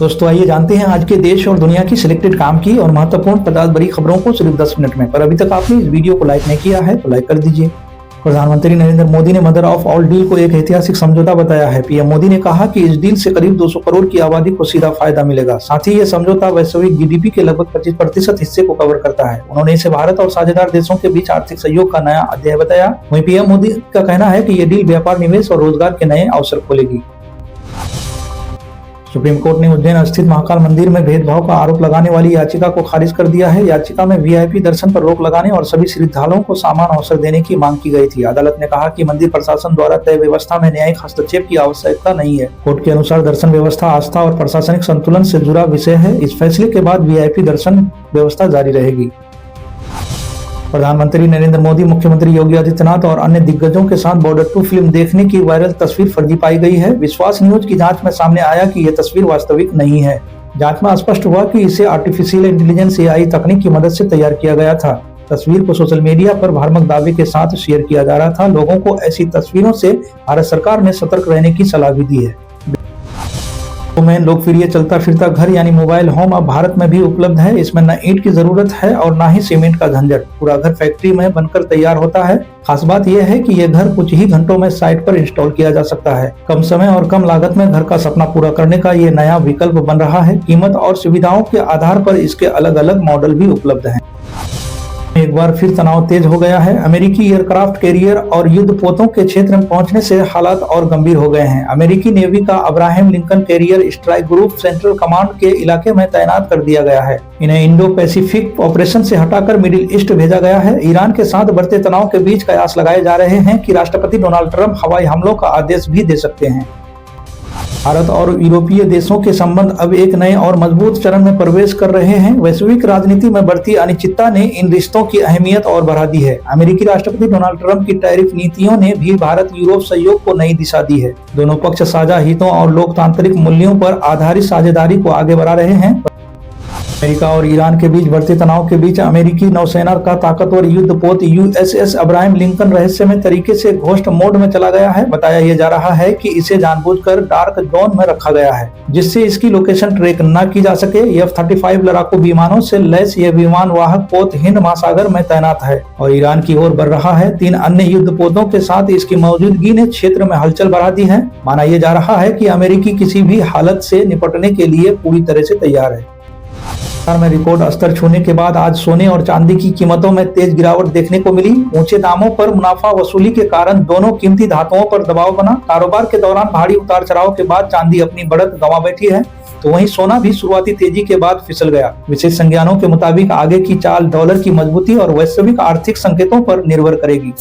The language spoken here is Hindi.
दोस्तों आइए जानते हैं आज के देश और दुनिया की सिलेक्टेड काम की और महत्वपूर्ण 50 बड़ी खबरों को सिर्फ 10 मिनट में। पर अभी तक आपने इस वीडियो को लाइक नहीं किया है तो लाइक कर दीजिए। प्रधानमंत्री नरेंद्र मोदी ने मदर ऑफ ऑल डील को एक ऐतिहासिक समझौता बताया है। पीएम मोदी ने कहा कि इस डील से करीब 200 करोड़ की आबादी को सीधा फायदा मिलेगा। साथ ही ये समझौता वैश्विक जीडीपी के लगभग 25% हिस्से को कवर करता है। उन्होंने इसे भारत और साझेदार देशों के बीच आर्थिक सहयोग का नया अध्याय बताया। वहीं पीएम मोदी का कहना है कि ये डील व्यापार, निवेश और रोजगार के नए अवसर खोलेगी। सुप्रीम कोर्ट ने उज्जैन स्थित महाकाल मंदिर में भेदभाव का आरोप लगाने वाली याचिका को खारिज कर दिया है। याचिका में वीआईपी दर्शन पर रोक लगाने और सभी श्रद्धालुओं को समान अवसर देने की मांग की गई थी। अदालत ने कहा कि मंदिर प्रशासन द्वारा तय व्यवस्था में न्यायिक हस्तक्षेप की आवश्यकता नहीं है। कोर्ट के अनुसार दर्शन व्यवस्था आस्था और प्रशासनिक संतुलन से जुड़ा विषय है। इस फैसले के बाद वीआईपी दर्शन व्यवस्था जारी रहेगी। प्रधानमंत्री नरेंद्र मोदी, मुख्यमंत्री योगी आदित्यनाथ और अन्य दिग्गजों के साथ बॉर्डर 2 फिल्म देखने की वायरल तस्वीर फर्जी पाई गई है। विश्वास न्यूज की जांच में सामने आया कि यह तस्वीर वास्तविक नहीं है। जांच में स्पष्ट हुआ कि इसे आर्टिफिशियल इंटेलिजेंस AI तकनीक की मदद से तैयार किया गया था। तस्वीर को सोशल मीडिया पर भ्रामक दावे के साथ शेयर किया जा रहा था। लोगों को ऐसी तस्वीरों से भारत सरकार ने सतर्क रहने की सलाह भी दी है। में लोकप्रिय चलता फिरता घर यानी मोबाइल होम अब भारत में भी उपलब्ध है। इसमें न ईंट की जरूरत है और न ही सीमेंट का झंझट। पूरा घर फैक्ट्री में बनकर तैयार होता है। खास बात यह है कि यह घर कुछ ही घंटों में साइट पर इंस्टॉल किया जा सकता है। कम समय और कम लागत में घर का सपना पूरा करने का ये नया विकल्प बन रहा है। कीमत और सुविधाओं के आधार पर इसके अलग अलग मॉडल भी उपलब्ध हैं। एक बार फिर तनाव तेज हो गया है। अमेरिकी एयरक्राफ्ट कैरियर और युद्धपोतों के क्षेत्र में पहुंचने से हालात और गंभीर हो गए हैं। अमेरिकी नेवी का Abraham Lincoln carrier strike group central command के इलाके में तैनात कर दिया गया है। इन्हें इंडो पैसिफिक ऑपरेशन से हटाकर मिडिल ईस्ट भेजा गया है। ईरान के साथ बढ़ते तनाव के बीच कयास लगाए जा रहे हैं कि राष्ट्रपति डोनाल्ड ट्रंप हवाई हमलों का आदेश भी दे सकते हैं। भारत और यूरोपीय देशों के संबंध अब एक नए और मजबूत चरण में प्रवेश कर रहे हैं। वैश्विक राजनीति में बढ़ती अनिश्चितता ने इन रिश्तों की अहमियत और बढ़ा दी है। अमेरिकी राष्ट्रपति डोनाल्ड ट्रंप की टैरिफ नीतियों ने भी भारत यूरोप सहयोग को नई दिशा दी है। दोनों पक्ष साझा हितों और लोकतांत्रिक मूल्यों पर आधारित साझेदारी को आगे बढ़ा रहे हैं। अमेरिका और ईरान के बीच बढ़ते तनाव के बीच अमेरिकी नौसेना का ताकतवर युद्धपोत USS अब्राहम लिंकन रहस्यमय तरीके से घोस्ट मोड में चला गया है। बताया यह जा रहा है कि इसे जानबूझकर डार्क जोन में रखा गया है, जिससे इसकी लोकेशन ट्रैक न की जा सके। F-35 लड़ाकू विमानों से लैस यह विमान वाहक पोत हिंद महासागर में तैनात है और ईरान की ओर बढ़ रहा है। 3 अन्य युद्धपोतों के साथ इसकी मौजूदगी ने क्षेत्र में हलचल बढ़ा दी है। माना यह जा रहा है कि अमेरिकी किसी भी हालत से निपटने के लिए पूरी तरह से तैयार है। में रिकॉर्ड स्तर छूने के बाद आज सोने और चांदी की कीमतों में तेज गिरावट देखने को मिली। ऊंचे दामों पर मुनाफा वसूली के कारण दोनों कीमती धातुओं पर दबाव बना। कारोबार के दौरान भारी उतार चढ़ाव के बाद चांदी अपनी बढ़त गंवा बैठी है, तो वहीं सोना भी शुरुआती तेजी के बाद फिसल गया। विशेष संज्ञानों के मुताबिक आगे की चाल डॉलर की मजबूती और वैश्विक आर्थिक संकेतों पर निर्भर करेगी।